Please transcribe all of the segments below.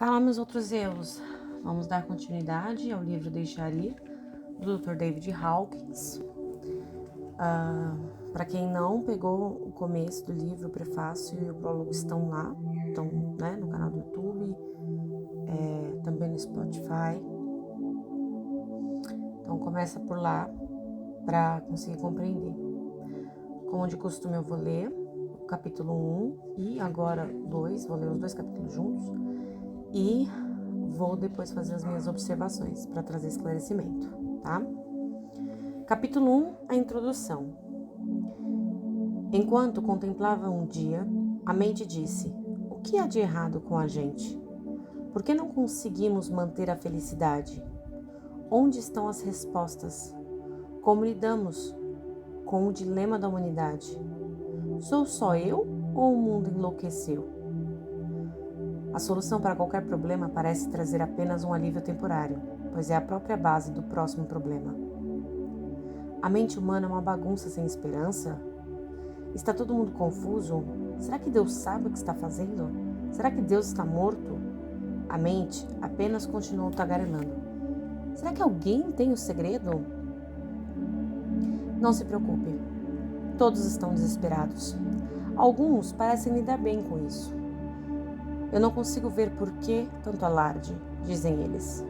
Fala, meus outros erros. Vamos dar continuidade ao livro Deixar Ir, do Dr. David Hawkins. Para quem não pegou o começo do livro, o prefácio e o prólogo estão lá, estão no canal do YouTube, também no Spotify. Então começa por lá para conseguir compreender. Como de costume, eu vou ler o capítulo 1 e agora 2, vou ler os dois capítulos juntos e vou depois fazer as minhas observações para trazer esclarecimento, tá? Capítulo 1, a introdução. Enquanto contemplava um dia, a mente disse: o que há de errado com a gente? Por que não conseguimos manter a felicidade? Onde estão as respostas? Como lidamos com o dilema da humanidade? Sou só eu ou o mundo enlouqueceu? A solução para qualquer problema parece trazer apenas um alívio temporário, pois é a própria base do próximo problema. A mente humana é uma bagunça sem esperança? Está todo mundo confuso? Será que Deus sabe o que está fazendo? Será que Deus está morto? A mente apenas continuou tagarelando. Será que alguém tem o segredo? Não se preocupe. Todos estão desesperados. Alguns parecem lidar bem com isso. Eu não consigo ver por que tanto alarde, dizem eles.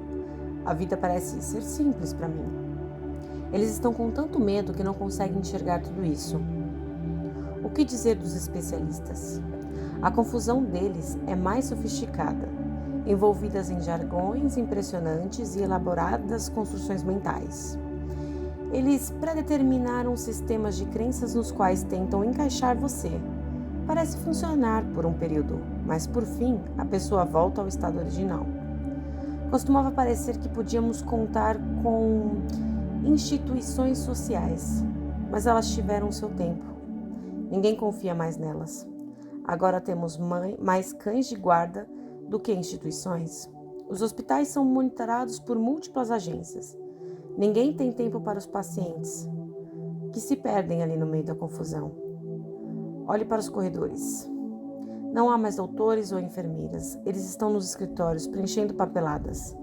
A vida parece ser simples para mim. Eles estão com tanto medo que não conseguem enxergar tudo isso. O que dizer dos especialistas? A confusão deles é mais sofisticada, envolvidas em jargões impressionantes e elaboradas construções mentais. Eles predeterminaram sistemas de crenças nos quais tentam encaixar você. Parece funcionar por um período, mas por fim a pessoa volta ao estado original. Costumava parecer que podíamos contar com instituições sociais, mas elas tiveram seu tempo. Ninguém confia mais nelas. Agora temos mais cães de guarda do que instituições. Os hospitais são monitorados por múltiplas agências. Ninguém tem tempo para os pacientes, que se perdem ali no meio da confusão. Olhe para os corredores. Não há mais doutores ou enfermeiras. Eles estão nos escritórios preenchendo papeladas.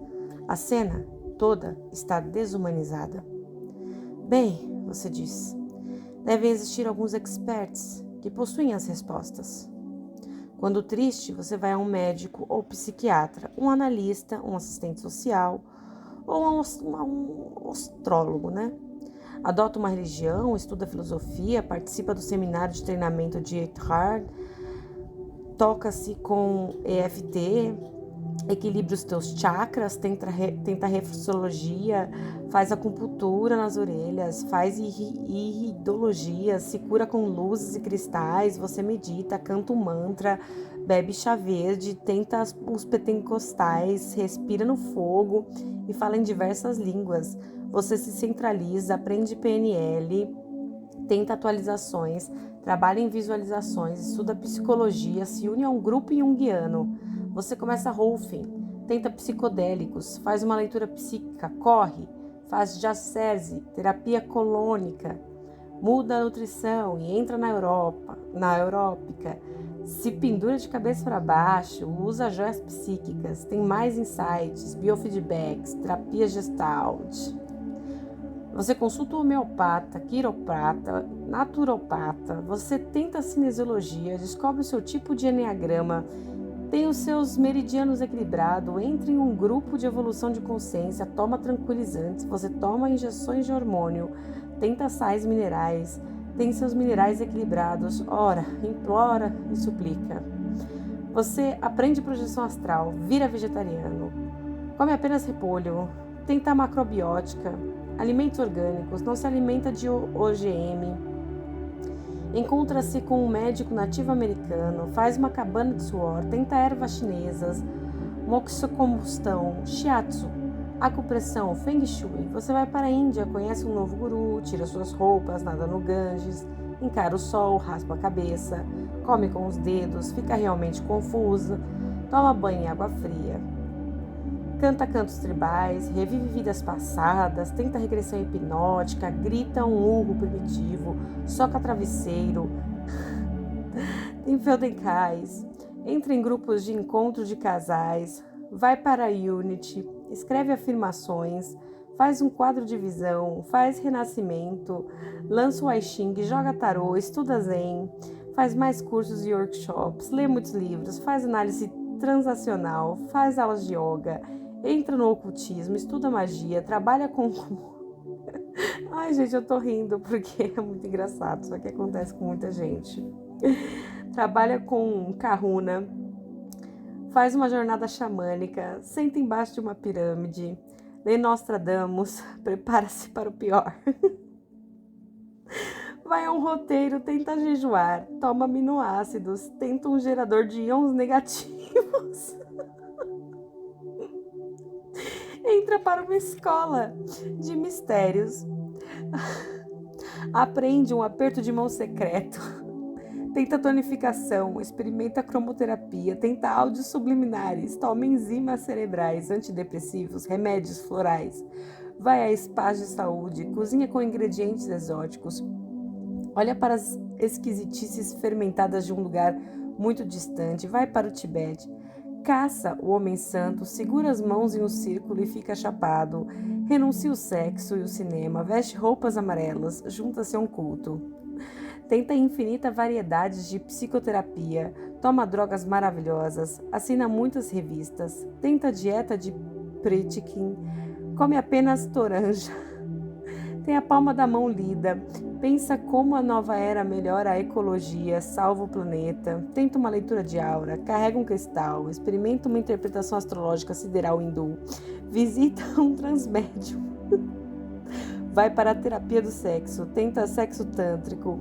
A cena toda está desumanizada. Bem, você diz, devem existir alguns experts que possuem as respostas. Quando triste, você vai a um médico ou psiquiatra, um analista, um assistente social ou a um astrólogo, Adota uma religião, estuda filosofia, participa do seminário de treinamento de Eckhart, toca-se com EFT, equilibra os teus chakras, tenta reflexologia, faz acupuntura nas orelhas, faz iridologia, se cura com luzes e cristais, você medita, canta um mantra, bebe chá verde, tenta os pentecostais, respira no fogo e fala em diversas línguas. Você se centraliza, aprende PNL, tenta atualizações, trabalha em visualizações, estuda psicologia, se une a um grupo junguiano. Você começa Rolfing, tenta psicodélicos, faz uma leitura psíquica, corre, faz jacese, terapia colônica, muda a nutrição e entra na aeróbica, se pendura de cabeça para baixo, usa joias psíquicas, tem mais insights, biofeedbacks, terapia gestalt. Você consulta o homeopata, quiroprata, naturopata, você tenta a cinesiologia, descobre o seu tipo de eneagrama, tem os seus meridianos equilibrados, entra em um grupo de evolução de consciência, toma tranquilizantes, você toma injeções de hormônio, tenta sais minerais, tem seus minerais equilibrados, ora, implora e suplica. Você aprende projeção astral, vira vegetariano, come apenas repolho, tenta macrobiótica, alimentos orgânicos, não se alimenta de OGM, encontra-se com um médico nativo americano, faz uma cabana de suor, tenta ervas chinesas, moxocombustão, shiatsu, acupressão, feng shui. Você vai para a Índia, conhece um novo guru, tira suas roupas, nada no Ganges, encara o sol, raspa a cabeça, come com os dedos, fica realmente confuso, toma banho em água fria. Canta cantos tribais, revive vidas passadas, tenta regressão hipnótica, grita um urro primitivo, soca travesseiro, tem feldenkrais, entra em grupos de encontro de casais, vai para a Unity, escreve afirmações, faz um quadro de visão, faz renascimento, lança o I Ching, joga tarô, estuda Zen, faz mais cursos e workshops, lê muitos livros, faz análise transacional, faz aulas de yoga, entra no ocultismo, estuda magia, trabalha com... Ai, gente, eu tô rindo porque é muito engraçado, só que acontece com muita gente. Trabalha com Kahuna, faz uma jornada xamânica, senta embaixo de uma pirâmide, lê Nostradamus, prepara-se para o pior. Vai a um roteiro, tenta jejuar, toma aminoácidos, tenta um gerador de íons negativos. Entra para uma escola de mistérios. Aprende um aperto de mão secreto. Tenta tonificação, experimenta cromoterapia, tenta áudios subliminares, toma enzimas cerebrais, antidepressivos, remédios florais. Vai a spas de saúde, cozinha com ingredientes exóticos. Olha para as esquisitices fermentadas de um lugar muito distante, vai para o Tibete. Caça o homem santo, segura as mãos em um círculo e fica chapado. Renuncia o sexo e o cinema, veste roupas amarelas, junta-se a um culto. Tenta infinita variedade de psicoterapia, toma drogas maravilhosas, assina muitas revistas, tenta dieta de Pritikin, come apenas toranja, tem a palma da mão lida, pensa como a nova era melhora a ecologia, salva o planeta, tenta uma leitura de aura, carrega um cristal, experimenta uma interpretação astrológica sideral hindu, visita um transmédium, vai para a terapia do sexo, tenta sexo tântrico,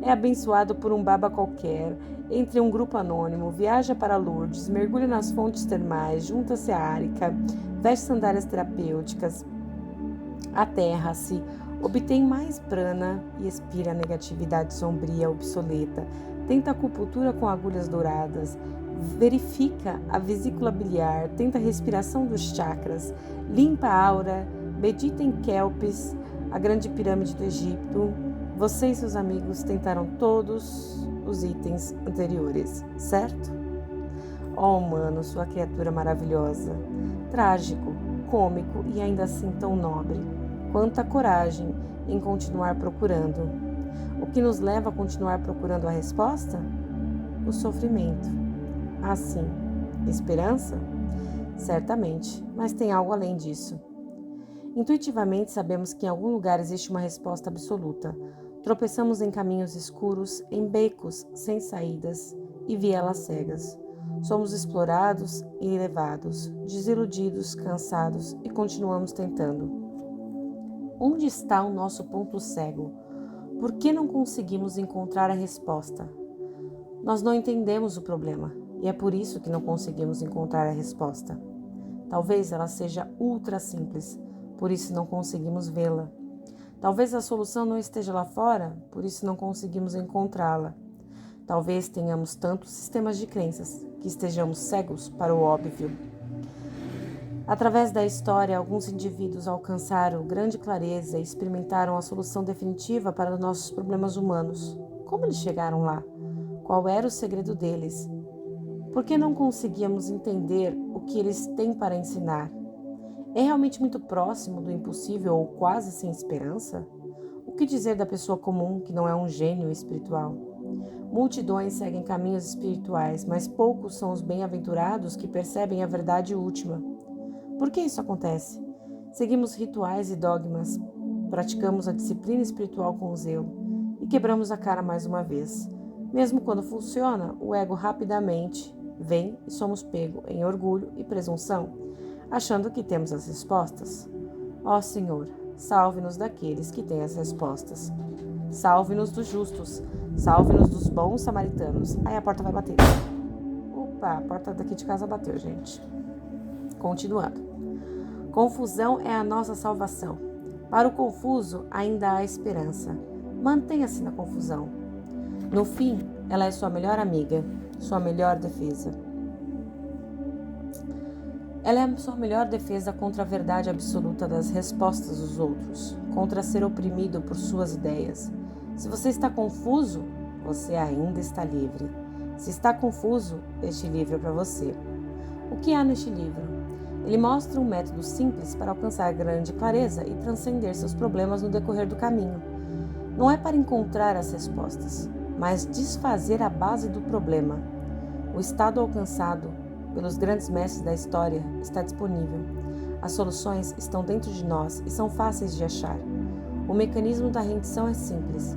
é abençoado por um baba qualquer, entra em um grupo anônimo, viaja para Lourdes, mergulha nas fontes termais, junta-se à Árica, veste sandálias terapêuticas, aterra-se, obtém mais prana e expira a negatividade sombria obsoleta, tenta acupuntura com agulhas douradas, verifica a vesícula biliar, tenta a respiração dos chakras, limpa a aura, medita em Kelpis, a grande pirâmide do Egito. Você e seus amigos tentaram todos os itens anteriores, certo? Ó humano, sua criatura maravilhosa, trágico, cômico e ainda assim tão nobre. Quanta coragem em continuar procurando. O que nos leva a continuar procurando a resposta? O sofrimento. Ah, sim. Esperança? Certamente, mas tem algo além disso. Intuitivamente sabemos que em algum lugar existe uma resposta absoluta. Tropeçamos em caminhos escuros, em becos sem saídas e vielas cegas. Somos explorados e levados, desiludidos, cansados e continuamos tentando. Onde está o nosso ponto cego? Por que não conseguimos encontrar a resposta? Nós não entendemos o problema e é por isso que não conseguimos encontrar a resposta. Talvez ela seja ultra simples, por isso não conseguimos vê-la. Talvez a solução não esteja lá fora, por isso não conseguimos encontrá-la. Talvez tenhamos tantos sistemas de crenças que estejamos cegos para o óbvio. Através da história, alguns indivíduos alcançaram grande clareza e experimentaram a solução definitiva para os nossos problemas humanos. Como eles chegaram lá? Qual era o segredo deles? Por que não conseguíamos entender o que eles têm para ensinar? É realmente muito próximo do impossível ou quase sem esperança? O que dizer da pessoa comum que não é um gênio espiritual? Multidões seguem caminhos espirituais, mas poucos são os bem-aventurados que percebem a verdade última. Por que isso acontece? Seguimos rituais e dogmas, praticamos a disciplina espiritual com zelo e quebramos a cara mais uma vez. Mesmo quando funciona, o ego rapidamente vem e somos pegos em orgulho e presunção, achando que temos as respostas. Ó Senhor, salve-nos daqueles que têm as respostas. Salve-nos dos justos, salve-nos dos bons samaritanos. Aí a porta vai bater. Opa, a porta daqui de casa bateu, gente. Continuando. Confusão é a nossa salvação. Para o confuso, ainda há esperança. Mantenha-se na confusão. No fim, ela é sua melhor amiga, sua melhor defesa. Ela é a sua melhor defesa contra a verdade absoluta das respostas dos outros, contra ser oprimido por suas ideias. Se você está confuso, você ainda está livre. Se está confuso, este livro é para você. O que há neste livro? Ele mostra um método simples para alcançar grande clareza e transcender seus problemas no decorrer do caminho. Não é para encontrar as respostas, mas desfazer a base do problema. O estado alcançado pelos grandes mestres da história está disponível. As soluções estão dentro de nós e são fáceis de achar. O mecanismo da rendição é simples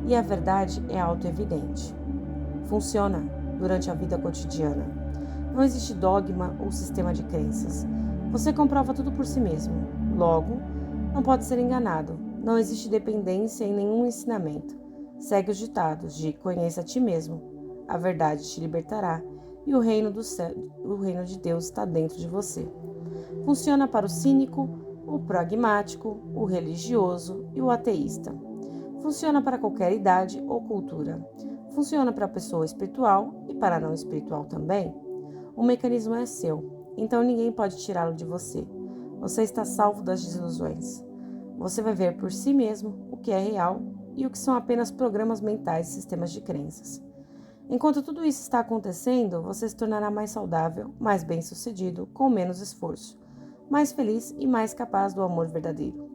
e a verdade é autoevidente. Funciona durante a vida cotidiana. Não existe dogma ou sistema de crenças. Você comprova tudo por si mesmo. Logo, não pode ser enganado. Não existe dependência em nenhum ensinamento. Segue os ditados de conheça a ti mesmo. A verdade te libertará e o reino de Deus está dentro de você. Funciona para o cínico, o pragmático, o religioso e o ateísta. Funciona para qualquer idade ou cultura. Funciona para a pessoa espiritual e para a não espiritual também. O mecanismo é seu, então ninguém pode tirá-lo de você. Você está salvo das desilusões. Você vai ver por si mesmo o que é real e o que são apenas programas mentais e sistemas de crenças. Enquanto tudo isso está acontecendo, você se tornará mais saudável, mais bem-sucedido, com menos esforço, mais feliz e mais capaz do amor verdadeiro.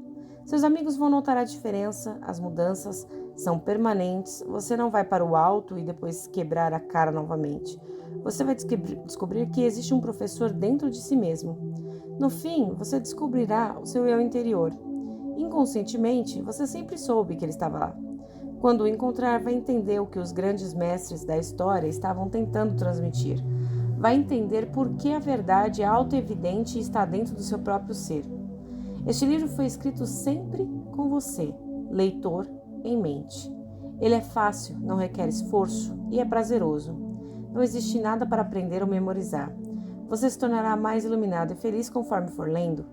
Seus amigos vão notar a diferença, as mudanças são permanentes, você não vai para o alto e depois quebrar a cara novamente. Você vai descobrir que existe um professor dentro de si mesmo. No fim, você descobrirá o seu eu interior. Inconscientemente, você sempre soube que ele estava lá. Quando o encontrar, vai entender o que os grandes mestres da história estavam tentando transmitir. Vai entender por que a verdade é autoevidente e está dentro do seu próprio ser. Este livro foi escrito sempre com você, leitor, em mente. Ele é fácil, não requer esforço e é prazeroso. Não existe nada para aprender ou memorizar. Você se tornará mais iluminado e feliz conforme for lendo.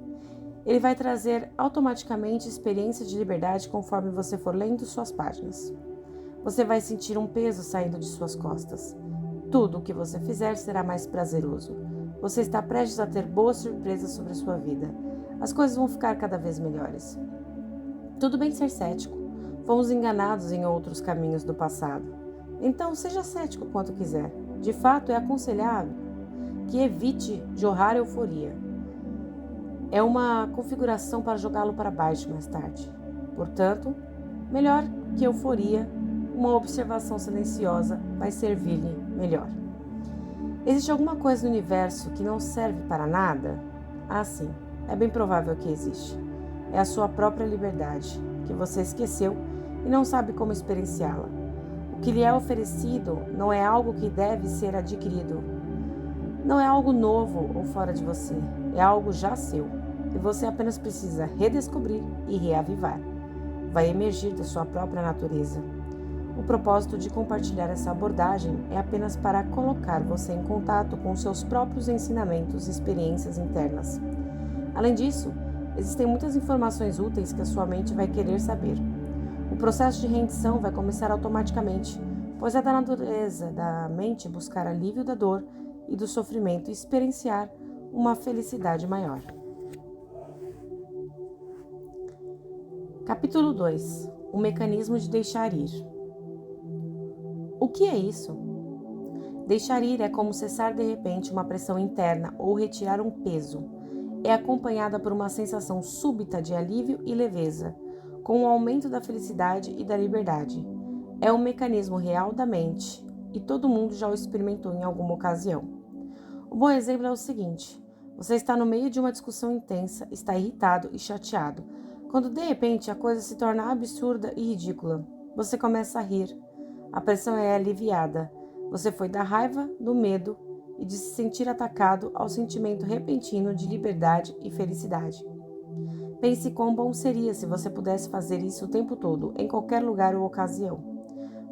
Ele vai trazer automaticamente experiência de liberdade conforme você for lendo suas páginas. Você vai sentir um peso saindo de suas costas. Tudo o que você fizer será mais prazeroso. Você está prestes a ter boas surpresas sobre a sua vida. As coisas vão ficar cada vez melhores. Tudo bem ser cético. Fomos enganados em outros caminhos do passado. Então, seja cético quanto quiser. De fato, é aconselhável que evite jorrar euforia. É uma configuração para jogá-lo para baixo mais tarde. Portanto, melhor que euforia, uma observação silenciosa vai servir-lhe melhor. Existe alguma coisa no universo que não serve para nada? Ah, sim, é bem provável que existe. É a sua própria liberdade, que você esqueceu e não sabe como experienciá-la. O que lhe é oferecido não é algo que deve ser adquirido. Não é algo novo ou fora de você, é algo já seu, e você apenas precisa redescobrir e reavivar. Vai emergir da sua própria natureza. O propósito de compartilhar essa abordagem é apenas para colocar você em contato com seus próprios ensinamentos e experiências internas. Além disso, existem muitas informações úteis que a sua mente vai querer saber. O processo de rendição vai começar automaticamente, pois é da natureza da mente buscar alívio da dor e do sofrimento e experienciar uma felicidade maior. Capítulo 2. O mecanismo de deixar ir. O que é isso? Deixar ir é como cessar de repente uma pressão interna ou retirar um peso. É acompanhada por uma sensação súbita de alívio e leveza, com o aumento da felicidade e da liberdade. É um mecanismo real da mente e todo mundo já o experimentou em alguma ocasião. Um bom exemplo é o seguinte: você está no meio de uma discussão intensa, está irritado e chateado, quando de repente a coisa se torna absurda e ridícula. Você começa a rir. A pressão é aliviada. Você foi da raiva, do medo e de se sentir atacado ao sentimento repentino de liberdade e felicidade. Pense quão bom seria se você pudesse fazer isso o tempo todo, em qualquer lugar ou ocasião.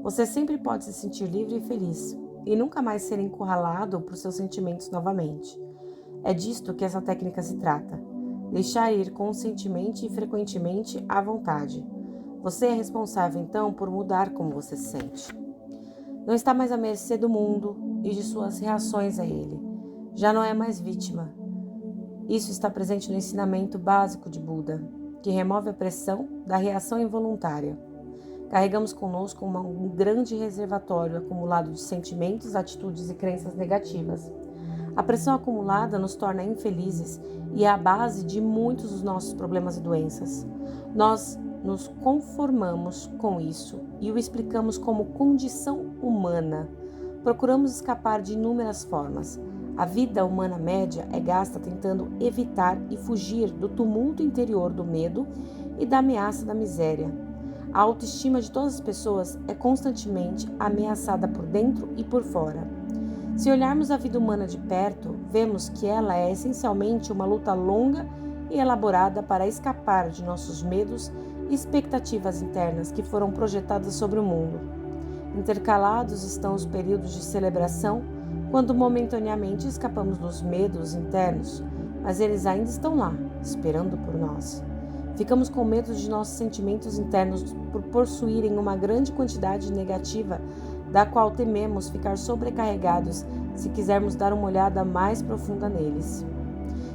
Você sempre pode se sentir livre e feliz, e nunca mais ser encurralado por seus sentimentos novamente. É disto que essa técnica se trata. Deixar ir conscientemente e frequentemente à vontade. Você é responsável, então, por mudar como você se sente. Não está mais à mercê do mundo e de suas reações a ele. Já não é mais vítima. Isso está presente no ensinamento básico de Buda, que remove a pressão da reação involuntária. Carregamos conosco um grande reservatório acumulado de sentimentos, atitudes e crenças negativas. A pressão acumulada nos torna infelizes e é a base de muitos dos nossos problemas e doenças. Nós nos conformamos com isso e o explicamos como condição humana. Procuramos escapar de inúmeras formas. A vida humana média é gasta tentando evitar e fugir do tumulto interior do medo e da ameaça da miséria. A autoestima de todas as pessoas é constantemente ameaçada por dentro e por fora. Se olharmos a vida humana de perto, vemos que ela é essencialmente uma luta longa e elaborada para escapar de nossos medos e expectativas internas que foram projetadas sobre o mundo. Intercalados estão os períodos de celebração, quando momentaneamente escapamos dos medos internos, mas eles ainda estão lá, esperando por nós. Ficamos com medo de nossos sentimentos internos por possuírem uma grande quantidade negativa, da qual tememos ficar sobrecarregados se quisermos dar uma olhada mais profunda neles.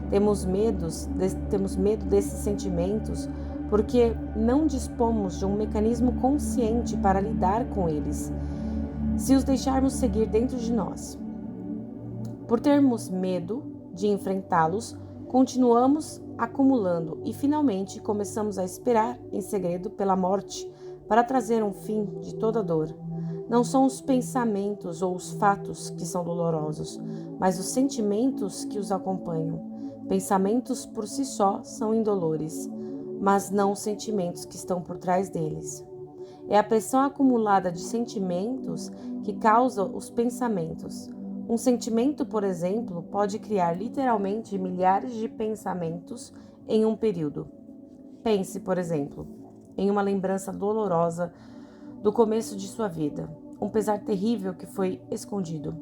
Temos medo desses sentimentos porque não dispomos de um mecanismo consciente para lidar com eles, se os deixarmos seguir dentro de nós. Por termos medo de enfrentá-los, continuamos acumulando e finalmente começamos a esperar em segredo pela morte para trazer um fim de toda dor. Não são os pensamentos ou os fatos que são dolorosos, mas os sentimentos que os acompanham. Pensamentos por si só são indolores, mas não os sentimentos que estão por trás deles. É a pressão acumulada de sentimentos que causa os pensamentos. Um sentimento, por exemplo, pode criar literalmente milhares de pensamentos em um período. Pense, por exemplo, em uma lembrança dolorosa do começo de sua vida, um pesar terrível que foi escondido.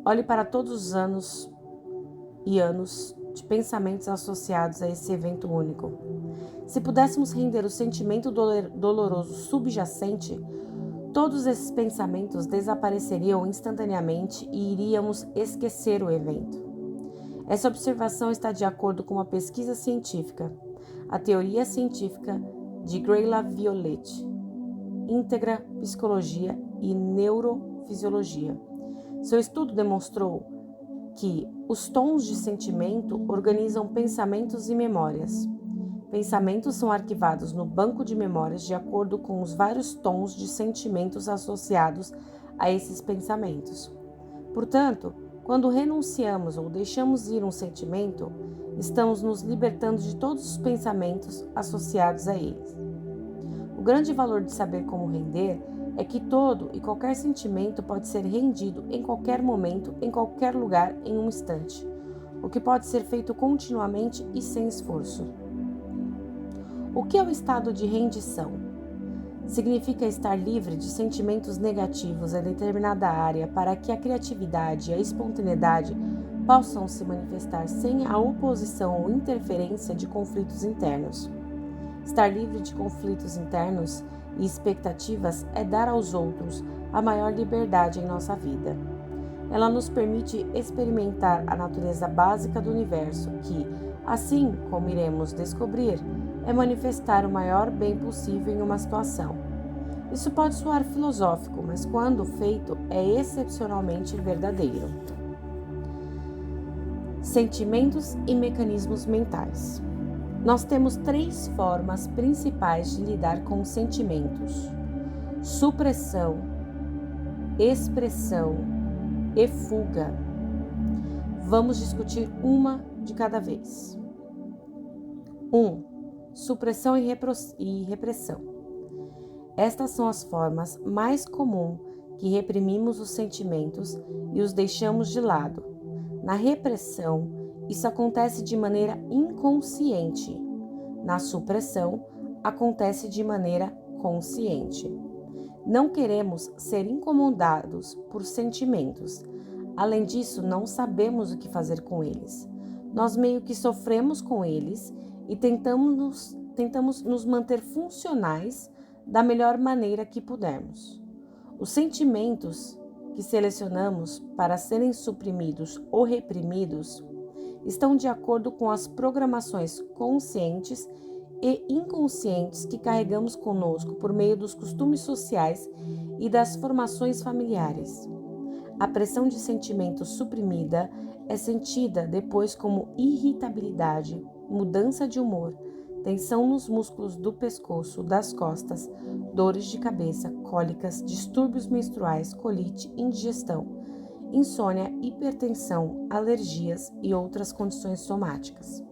Olhe para todos os anos e anos de pensamentos associados a esse evento único. Se pudéssemos render o sentimento doloroso subjacente, todos esses pensamentos desapareceriam instantaneamente e iríamos esquecer o evento. Essa observação está de acordo com uma pesquisa científica, a teoria científica de Grey-Laviolette, íntegra psicologia e neurofisiologia. Seu estudo demonstrou que os tons de sentimento organizam pensamentos e memórias. Pensamentos são arquivados no banco de memórias de acordo com os vários tons de sentimentos associados a esses pensamentos. Portanto, quando renunciamos ou deixamos ir um sentimento, estamos nos libertando de todos os pensamentos associados a eles. O grande valor de saber como render é que todo e qualquer sentimento pode ser rendido em qualquer momento, em qualquer lugar, em um instante, o que pode ser feito continuamente e sem esforço. O que é o estado de rendição? Significa estar livre de sentimentos negativos em determinada área para que a criatividade e a espontaneidade possam se manifestar sem a oposição ou interferência de conflitos internos. Estar livre de conflitos internos e expectativas é dar aos outros a maior liberdade em nossa vida. Ela nos permite experimentar a natureza básica do universo que, assim como iremos descobrir, é manifestar o maior bem possível em uma situação. Isso pode soar filosófico, mas quando feito é excepcionalmente verdadeiro. Sentimentos e mecanismos mentais. Nós temos 3 formas principais de lidar com os sentimentos: supressão, expressão e fuga. Vamos discutir uma de cada vez. 1. Supressão e repressão. Estas são as formas mais comuns que reprimimos os sentimentos e os deixamos de lado. Na repressão, isso acontece de maneira inconsciente. Na supressão, acontece de maneira consciente. Não queremos ser incomodados por sentimentos. Além disso, não sabemos o que fazer com eles. Nós meio que sofremos com eles e tentamos nos manter funcionais da melhor maneira que pudermos. Os sentimentos que selecionamos para serem suprimidos ou reprimidos estão de acordo com as programações conscientes e inconscientes que carregamos conosco por meio dos costumes sociais e das formações familiares. A pressão de sentimento suprimida é sentida depois como irritabilidade, mudança de humor, tensão nos músculos do pescoço, das costas, dores de cabeça, cólicas, distúrbios menstruais, colite, indigestão, insônia, hipertensão, alergias e outras condições somáticas.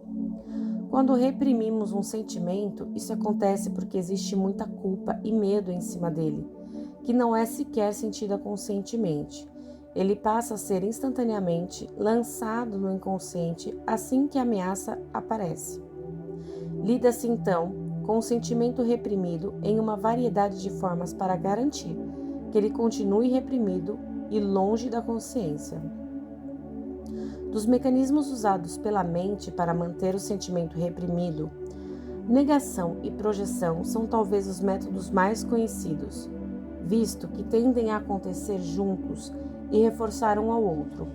Quando reprimimos um sentimento, isso acontece porque existe muita culpa e medo em cima dele, que não é sequer sentida conscientemente. Ele passa a ser instantaneamente lançado no inconsciente assim que a ameaça aparece. Lida-se então com o sentimento reprimido em uma variedade de formas para garantir que ele continue reprimido e longe da consciência. Dos mecanismos usados pela mente para manter o sentimento reprimido, negação e projeção são talvez os métodos mais conhecidos, visto que tendem a acontecer juntos e reforçar um ao outro.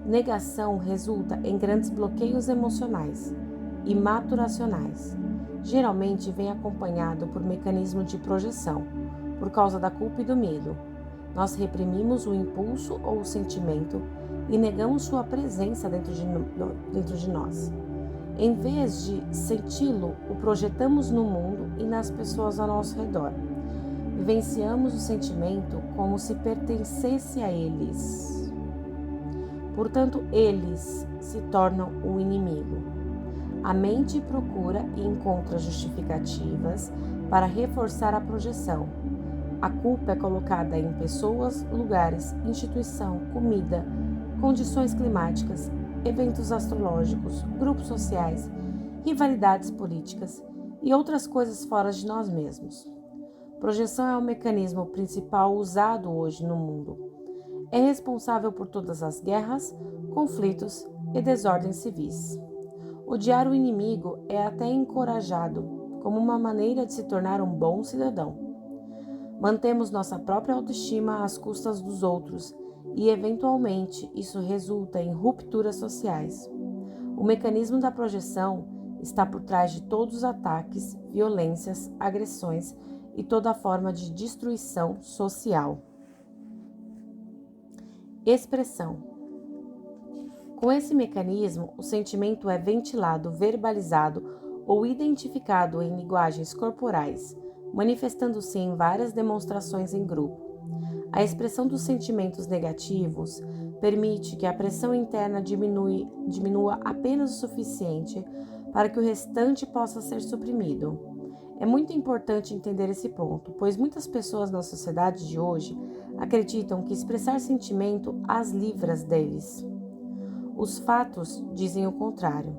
Negação resulta em grandes bloqueios emocionais e maturacionais. Geralmente vem acompanhado por mecanismo de projeção, por causa da culpa e do medo. Nós reprimimos o impulso ou o sentimento e negamos sua presença dentro de nós. Em vez de senti-lo, o projetamos no mundo e nas pessoas ao nosso redor. Vivenciamos o sentimento como se pertencesse a eles. Portanto, eles se tornam o inimigo. A mente procura e encontra justificativas para reforçar a projeção. A culpa é colocada em pessoas, lugares, instituição, comida, condições climáticas, eventos astrológicos, grupos sociais, rivalidades políticas e outras coisas fora de nós mesmos. Projeção é o mecanismo principal usado hoje no mundo. É responsável por todas as guerras, conflitos e desordens civis. Odiar o inimigo é até encorajado como uma maneira de se tornar um bom cidadão. Mantemos nossa própria autoestima às custas dos outros e, eventualmente, isso resulta em rupturas sociais. O mecanismo da projeção está por trás de todos os ataques, violências, agressões e toda forma de destruição social. Expressão. Com esse mecanismo, o sentimento é ventilado, verbalizado ou identificado em linguagens corporais, manifestando-se em várias demonstrações em grupo. A expressão dos sentimentos negativos permite que a pressão interna diminua apenas o suficiente para que o restante possa ser suprimido. É muito importante entender esse ponto, pois muitas pessoas na sociedade de hoje acreditam que expressar sentimento as livra deles. Os fatos dizem o contrário.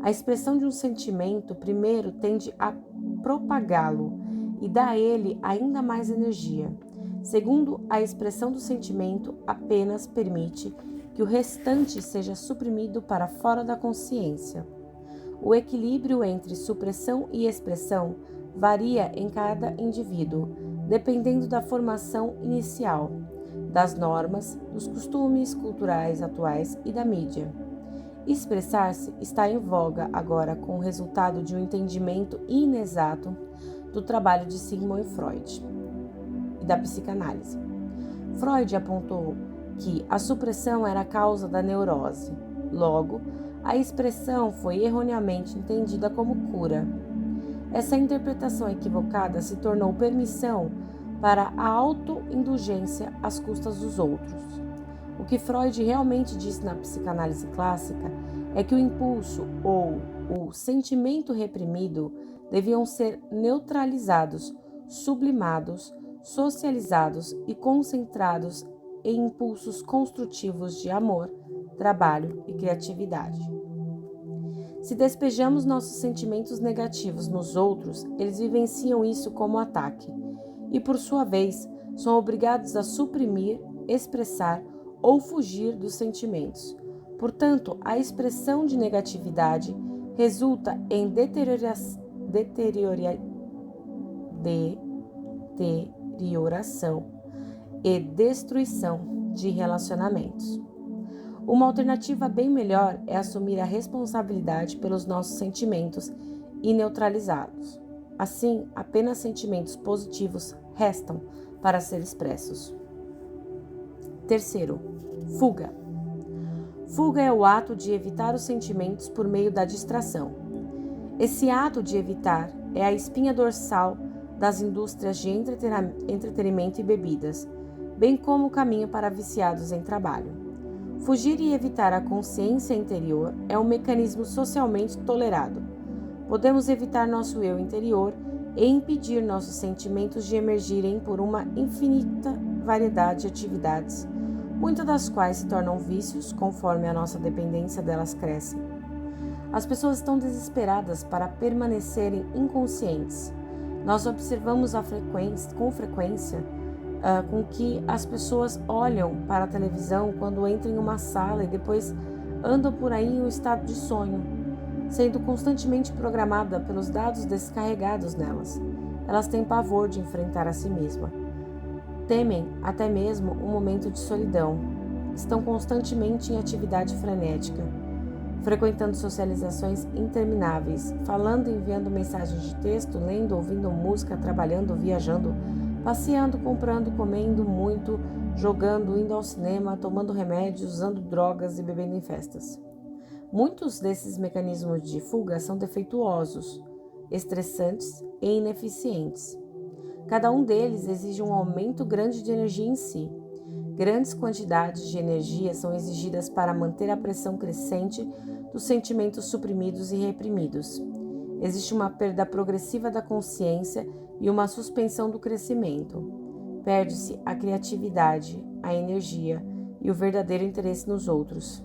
A expressão de um sentimento primeiro tende a propagá-lo e dá a ele ainda mais energia. Segundo, a expressão do sentimento apenas permite que o restante seja suprimido para fora da consciência. O equilíbrio entre supressão e expressão varia em cada indivíduo, dependendo da formação inicial, das normas, dos costumes culturais atuais e da mídia. Expressar-se está em voga agora com o resultado de um entendimento inexato do trabalho de Sigmund Freud e da psicanálise. Freud apontou que a supressão era a causa da neurose. Logo, a expressão foi erroneamente entendida como cura. Essa interpretação equivocada se tornou permissão para a autoindulgência às custas dos outros. O que Freud realmente disse na psicanálise clássica é que o impulso ou o sentimento reprimido deviam ser neutralizados, sublimados, socializados e concentrados em impulsos construtivos de amor, trabalho e criatividade. Se despejamos nossos sentimentos negativos nos outros, eles vivenciam isso como ataque e, por sua vez, são obrigados a suprimir, expressar ou fugir dos sentimentos. Portanto, a expressão de negatividade resulta em deterioração e destruição de relacionamentos. Uma alternativa bem melhor é assumir a responsabilidade pelos nossos sentimentos e neutralizá-los. Assim, apenas sentimentos positivos restam para ser expressos. Terceiro, fuga. Fuga é o ato de evitar os sentimentos por meio da distração. Esse ato de evitar é a espinha dorsal das indústrias de entretenimento e bebidas, bem como o caminho para viciados em trabalho. Fugir e evitar a consciência interior é um mecanismo socialmente tolerado. Podemos evitar nosso eu interior e impedir nossos sentimentos de emergirem por uma infinita variedade de atividades, muitas das quais se tornam vícios conforme a nossa dependência delas cresce. As pessoas estão desesperadas para permanecerem inconscientes. Nós observamos com frequência com que as pessoas olham para a televisão quando entram em uma sala e depois andam por aí em um estado de sonho, sendo constantemente programada pelos dados descarregados nelas. Elas têm pavor de enfrentar a si mesma. Temem até mesmo um momento de solidão. Estão constantemente em atividade frenética, frequentando socializações intermináveis, falando e enviando mensagens de texto, lendo, ouvindo música, trabalhando, viajando, passeando, comprando, comendo muito, jogando, indo ao cinema, tomando remédios, usando drogas e bebendo em festas. Muitos desses mecanismos de fuga são defeituosos, estressantes e ineficientes. Cada um deles exige um aumento grande de energia em si. Grandes quantidades de energia são exigidas para manter a pressão crescente dos sentimentos suprimidos e reprimidos. Existe uma perda progressiva da consciência e uma suspensão do crescimento. Perde-se a criatividade, a energia e o verdadeiro interesse nos outros.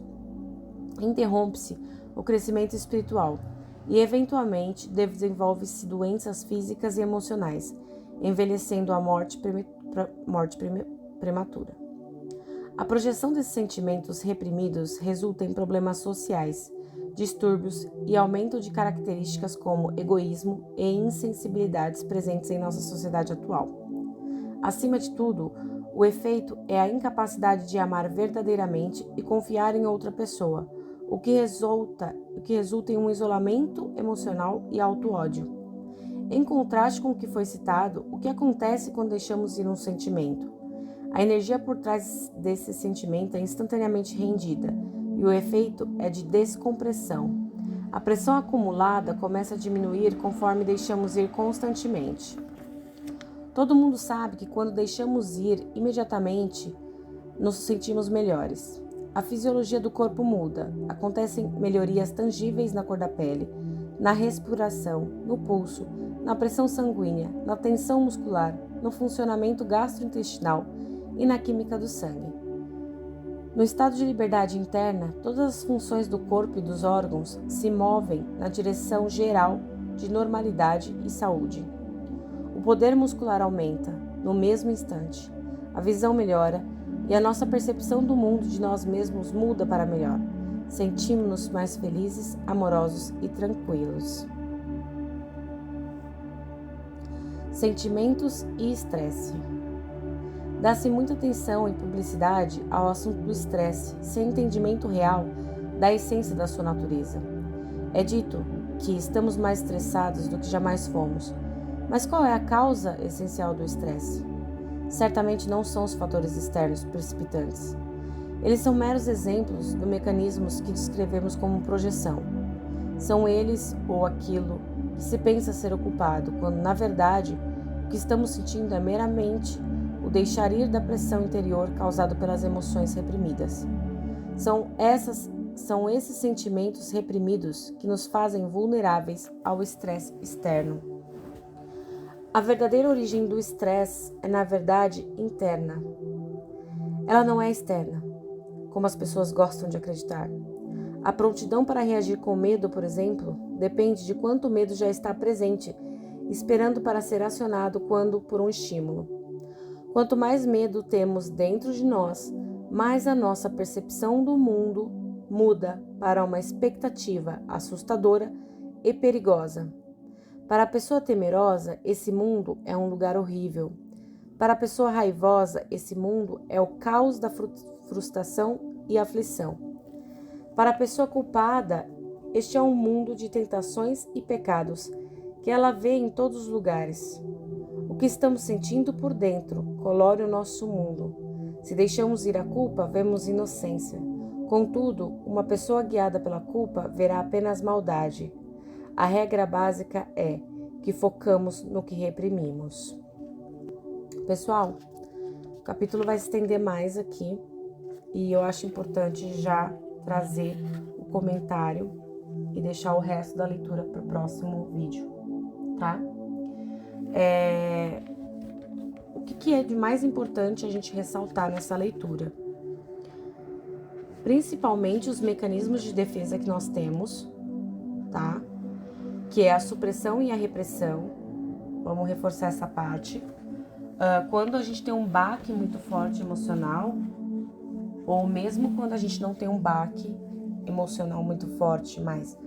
Interrompe-se o crescimento espiritual e, eventualmente, desenvolve-se doenças físicas e emocionais, envelhecendo a morte prematura. A projeção desses sentimentos reprimidos resulta em problemas sociais, distúrbios e aumento de características como egoísmo e insensibilidades presentes em nossa sociedade atual. Acima de tudo, o efeito é a incapacidade de amar verdadeiramente e confiar em outra pessoa, o que resulta em um isolamento emocional e auto-ódio. Em contraste com o que foi citado, o que acontece quando deixamos ir um sentimento? A energia por trás desse sentimento é instantaneamente rendida e o efeito é de descompressão. A pressão acumulada começa a diminuir conforme deixamos ir constantemente. Todo mundo sabe que quando deixamos ir, imediatamente nos sentimos melhores. A fisiologia do corpo muda, acontecem melhorias tangíveis na cor da pele, na respiração, no pulso, na pressão sanguínea, na tensão muscular, no funcionamento gastrointestinal e na química do sangue. No estado de liberdade interna, todas as funções do corpo e dos órgãos se movem na direção geral de normalidade e saúde. O poder muscular aumenta no mesmo instante, a visão melhora e a nossa percepção do mundo de nós mesmos muda para melhor. Sentimos-nos mais felizes, amorosos e tranquilos. Sentimentos e estresse. Dá-se muita atenção e publicidade ao assunto do estresse, sem entendimento real da essência da sua natureza. É dito que estamos mais estressados do que jamais fomos, mas qual é a causa essencial do estresse? Certamente não são os fatores externos precipitantes. Eles são meros exemplos dos mecanismos que descrevemos como projeção. São eles ou aquilo que se pensa ser ocupado, quando, na verdade, o que estamos sentindo é meramente o deixar ir da pressão interior causado pelas emoções reprimidas. São esses sentimentos reprimidos que nos fazem vulneráveis ao estresse externo. A verdadeira origem do estresse é, na verdade, interna. Ela não é externa, como as pessoas gostam de acreditar. A prontidão para reagir com medo, por exemplo, depende de quanto medo já está presente, esperando para ser acionado quando por um estímulo. Quanto mais medo temos dentro de nós, mais a nossa percepção do mundo muda para uma expectativa assustadora e perigosa. Para a pessoa temerosa, esse mundo é um lugar horrível. Para a pessoa raivosa, esse mundo é o caos da frustração e aflição. Para a pessoa culpada, este é um mundo de tentações e pecados que ela vê em todos os lugares. O que estamos sentindo por dentro colore o nosso mundo. Se deixamos ir a culpa, vemos inocência. Contudo, uma pessoa guiada pela culpa verá apenas maldade. A regra básica é que focamos no que reprimimos. Pessoal, o capítulo vai se estender mais aqui e eu acho importante já trazer o comentário e deixar o resto da leitura para o próximo vídeo, tá? O que é de mais importante a gente ressaltar nessa leitura? Principalmente os mecanismos de defesa que nós temos, tá? Que é a supressão e a repressão. Vamos reforçar essa parte. Quando a gente tem um baque muito forte emocional, ou mesmo quando a gente não tem um baque emocional muito forte, mas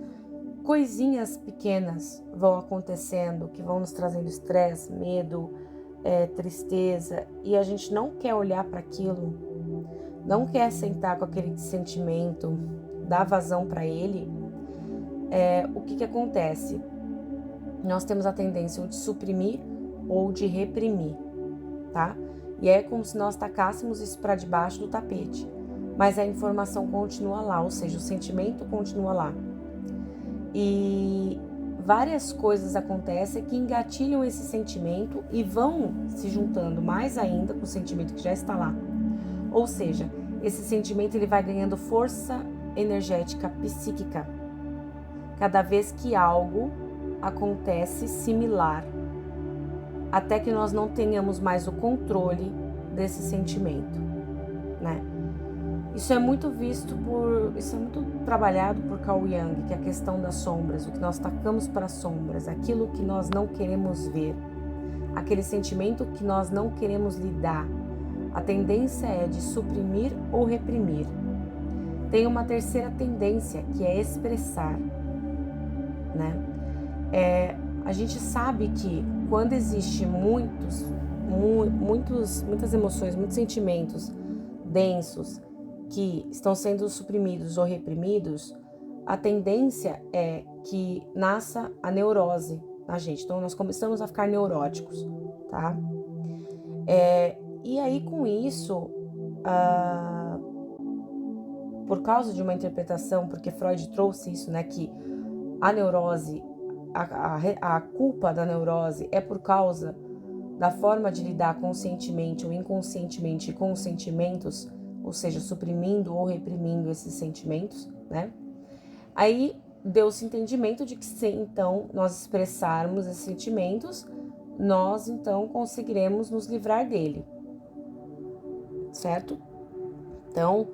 coisinhas pequenas vão acontecendo, que vão nos trazendo estresse, medo, tristeza, e a gente não quer olhar para aquilo, não quer sentar com aquele sentimento, dar vazão para ele, o que acontece? Nós temos a tendência de suprimir ou de reprimir, tá? E é como se nós tacássemos isso para debaixo do tapete, mas a informação continua lá, ou seja, o sentimento continua lá. E várias coisas acontecem que engatilham esse sentimento e vão se juntando mais ainda com o sentimento que já está lá. Ou seja, esse sentimento ele vai ganhando força energética psíquica cada vez que algo acontece similar, até que nós não tenhamos mais o controle desse sentimento, né? Isso é muito trabalhado por Carl Jung, que é a questão das sombras, o que nós tacamos para as sombras, aquilo que nós não queremos ver, aquele sentimento que nós não queremos lidar. A tendência é de suprimir ou reprimir. Tem uma terceira tendência, que é expressar, né? A gente sabe que quando existe muitas emoções, muitos sentimentos densos que estão sendo suprimidos ou reprimidos, a tendência é que nasça a neurose na gente. Então, nós começamos a ficar neuróticos, tá? E aí, com isso, por causa de uma interpretação, porque Freud trouxe isso, né, que a neurose, a culpa da neurose é por causa da forma de lidar conscientemente ou inconscientemente com os sentimentos, ou seja, suprimindo ou reprimindo esses sentimentos, né? Aí deu-se entendimento de que se então nós expressarmos esses sentimentos, nós então conseguiremos nos livrar dele, certo? Então,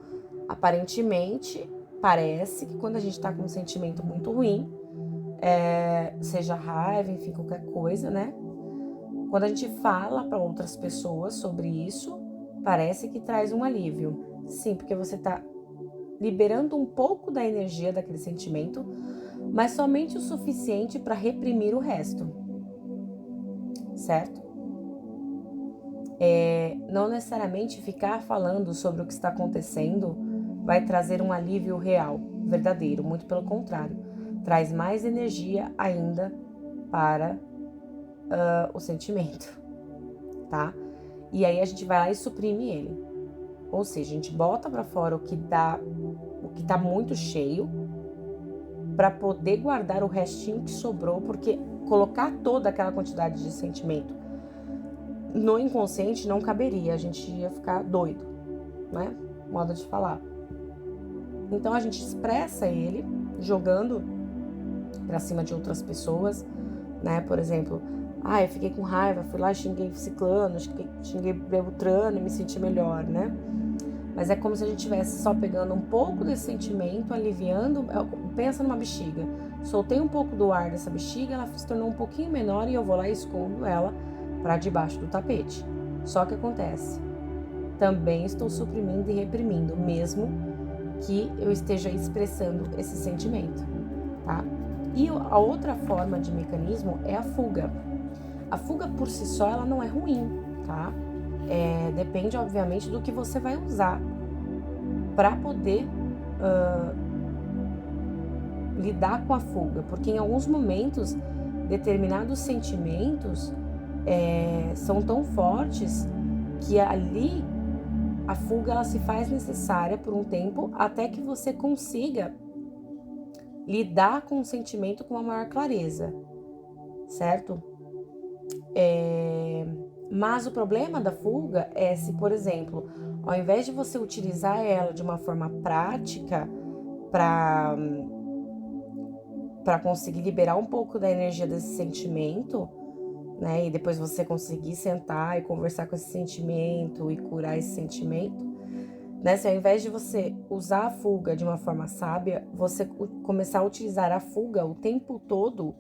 aparentemente, parece que quando a gente está com um sentimento muito ruim, seja raiva, enfim, qualquer coisa, né? Quando a gente fala para outras pessoas sobre isso, parece que traz um alívio. Sim, porque você está liberando um pouco da energia daquele sentimento, mas somente o suficiente para reprimir o resto, certo? Não necessariamente ficar falando sobre o que está acontecendo vai trazer um alívio real, verdadeiro, muito pelo contrário, traz mais energia ainda para o sentimento, tá? E aí a gente vai lá e suprime ele. Ou seja, a gente bota para fora o que tá muito cheio para poder guardar o restinho que sobrou, porque colocar toda aquela quantidade de sentimento no inconsciente não caberia, a gente ia ficar doido, né? Modo de falar. Então a gente expressa ele jogando para cima de outras pessoas, né? Por exemplo, eu fiquei com raiva, fui lá, xinguei ciclano, xinguei beltrano e me senti melhor, né? Mas é como se a gente estivesse só pegando um pouco desse sentimento, aliviando. Pensa numa bexiga. Soltei um pouco do ar dessa bexiga, ela se tornou um pouquinho menor e eu vou lá e escondo ela para debaixo do tapete. Só que acontece, também estou suprimindo e reprimindo, mesmo que eu esteja expressando esse sentimento, tá? E a outra forma de mecanismo é a fuga. A fuga por si só, ela não é ruim, tá? Depende, obviamente, do que você vai usar para poder lidar com a fuga, porque em alguns momentos, determinados sentimentos são tão fortes que ali a fuga ela se faz necessária por um tempo até que você consiga lidar com o sentimento com uma maior clareza, certo? Mas o problema da fuga é se, por exemplo, ao invés de você utilizar ela de uma forma prática para conseguir liberar um pouco da energia desse sentimento, né? E depois você conseguir sentar e conversar com esse sentimento e curar esse sentimento, né? Se ao invés de você usar a fuga de uma forma sábia, você começar a utilizar a fuga o tempo todo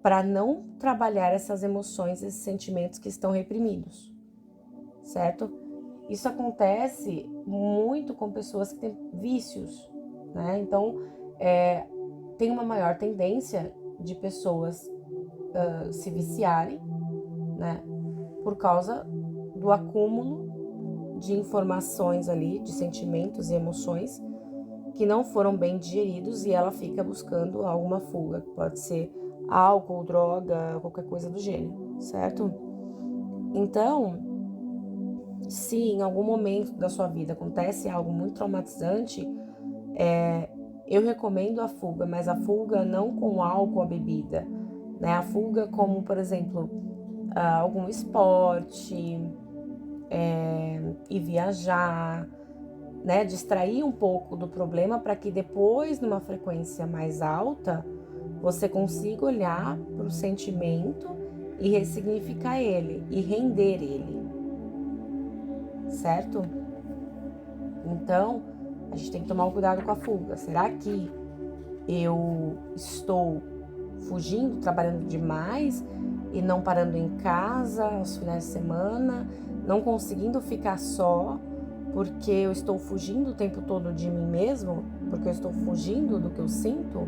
para não trabalhar essas emoções, esses sentimentos que estão reprimidos, certo? Isso acontece muito com pessoas que têm vícios, né? Então, tem uma maior tendência de pessoas se viciarem, né? Por causa do acúmulo de informações ali, de sentimentos e emoções que não foram bem digeridos e ela fica buscando alguma fuga. Pode ser álcool, droga, qualquer coisa do gênero, certo? Então, se em algum momento da sua vida acontece algo muito traumatizante, eu recomendo a fuga, mas a fuga não com álcool, a bebida, né? A fuga como, por exemplo, algum esporte, ir viajar, né? Distrair um pouco do problema para que depois, numa frequência mais alta, você consiga olhar para o sentimento e ressignificar ele e render ele, certo? Então, a gente tem que tomar um cuidado com a fuga. Será que eu estou fugindo, trabalhando demais e não parando em casa aos finais de semana, não conseguindo ficar só, porque eu estou fugindo o tempo todo de mim mesmo, porque eu estou fugindo do que eu sinto,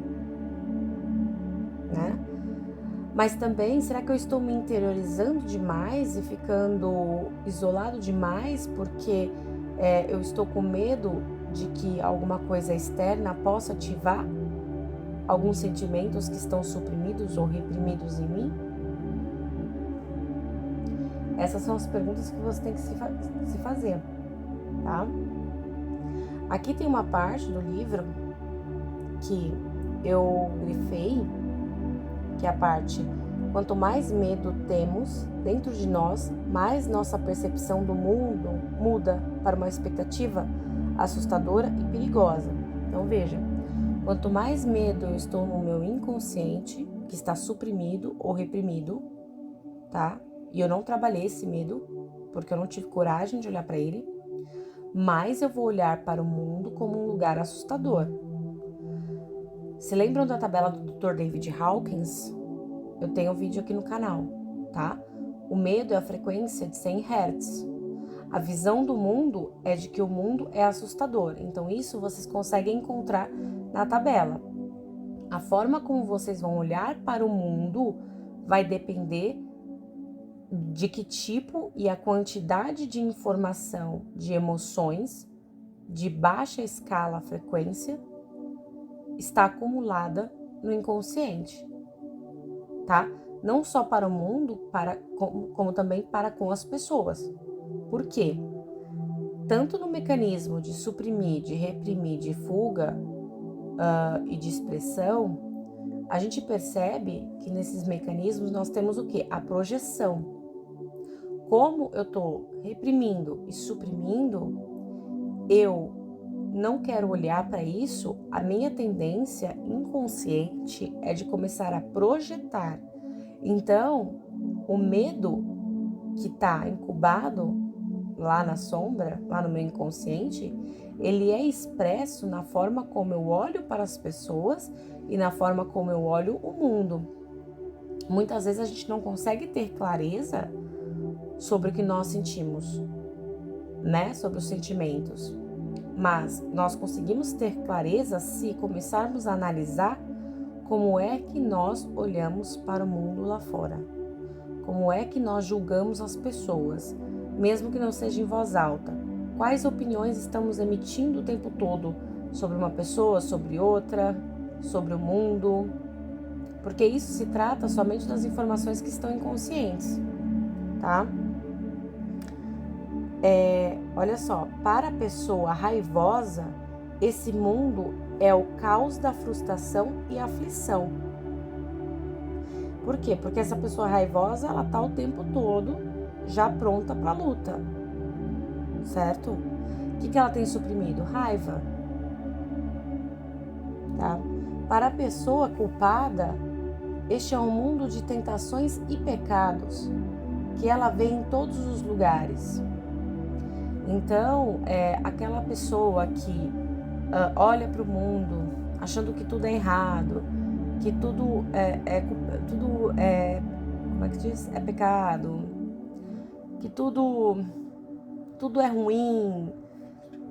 né? Mas também, será que eu estou me interiorizando demais e ficando isolado demais porque eu estou com medo de que alguma coisa externa possa ativar alguns sentimentos que estão suprimidos ou reprimidos em mim? Essas são as perguntas que você tem que se fazer, tá? Aqui tem uma parte do livro que eu grifei, que é a parte: quanto mais medo temos dentro de nós, mais nossa percepção do mundo muda para uma expectativa assustadora e perigosa. Então veja, quanto mais medo eu estou no meu inconsciente, que está suprimido ou reprimido, tá? E eu não trabalhei esse medo, porque eu não tive coragem de olhar para ele, mais eu vou olhar para o mundo como um lugar assustador. Se lembram da tabela do Dr. David Hawkins? Eu tenho um vídeo aqui no canal, tá? O medo é a frequência de 100 Hz. A visão do mundo é de que o mundo é assustador. Então isso vocês conseguem encontrar na tabela. A forma como vocês vão olhar para o mundo vai depender de que tipo e a quantidade de informação, de emoções, de baixa escala frequência, está acumulada no inconsciente, tá? Não só para o mundo, como também para com as pessoas. Por quê? Tanto no mecanismo de suprimir, de reprimir, de fuga e de expressão, a gente percebe que nesses mecanismos nós temos o quê? A projeção. Como eu estou reprimindo e suprimindo, eu não quero olhar para isso, a minha tendência inconsciente é de começar a projetar. Então, o medo que está incubado lá na sombra, lá no meu inconsciente, ele é expresso na forma como eu olho para as pessoas e na forma como eu olho o mundo. Muitas vezes a gente não consegue ter clareza sobre o que nós sentimos, né? Sobre os sentimentos. Mas nós conseguimos ter clareza se começarmos a analisar como é que nós olhamos para o mundo lá fora. Como é que nós julgamos as pessoas, mesmo que não seja em voz alta. Quais opiniões estamos emitindo o tempo todo sobre uma pessoa, sobre outra, sobre o mundo. Porque isso se trata somente das informações que estão inconscientes, tá? Olha só, para a pessoa raivosa, esse mundo é o caos da frustração e aflição. Por quê? Porque essa pessoa raivosa, ela tá o tempo todo já pronta para a luta, certo? O que ela tem suprimido? Raiva, tá? Para a pessoa culpada, este é um mundo de tentações e pecados que ela vê em todos os lugares. Então, aquela pessoa que olha para o mundo achando que tudo é errado, que tudo como é que diz? É pecado, que tudo é ruim,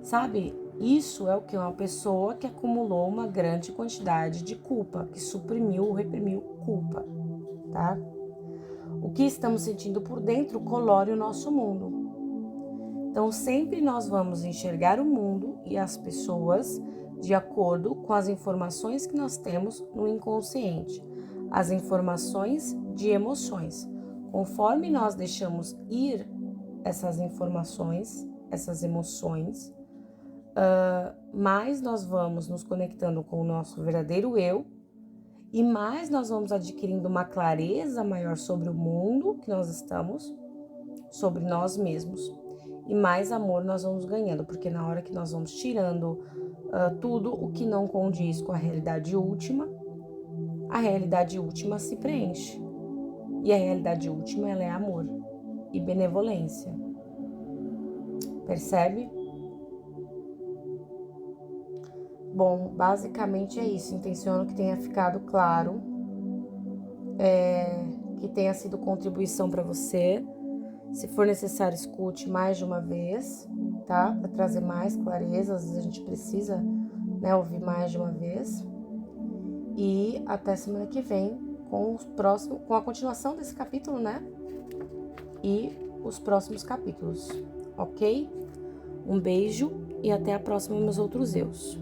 sabe? Isso é o que? Uma pessoa que acumulou uma grande quantidade de culpa, que suprimiu, reprimiu culpa, tá? O que estamos sentindo por dentro colore o nosso mundo. Então, sempre nós vamos enxergar o mundo e as pessoas de acordo com as informações que nós temos no inconsciente, as informações de emoções. Conforme nós deixamos ir essas informações, essas emoções, mais nós vamos nos conectando com o nosso verdadeiro eu e mais nós vamos adquirindo uma clareza maior sobre o mundo que nós estamos, sobre nós mesmos. E mais amor nós vamos ganhando, porque na hora que nós vamos tirando tudo o que não condiz com a realidade última se preenche. E a realidade última, ela é amor e benevolência. Percebe? Bom, basicamente é isso. Intenciono que tenha ficado claro, que tenha sido contribuição para você. Se for necessário, escute mais de uma vez, tá? Para trazer mais clareza, às vezes a gente precisa, né, ouvir mais de uma vez. E até semana que vem com a continuação desse capítulo, né? E os próximos capítulos, ok? Um beijo e até a próxima, meus outros eus.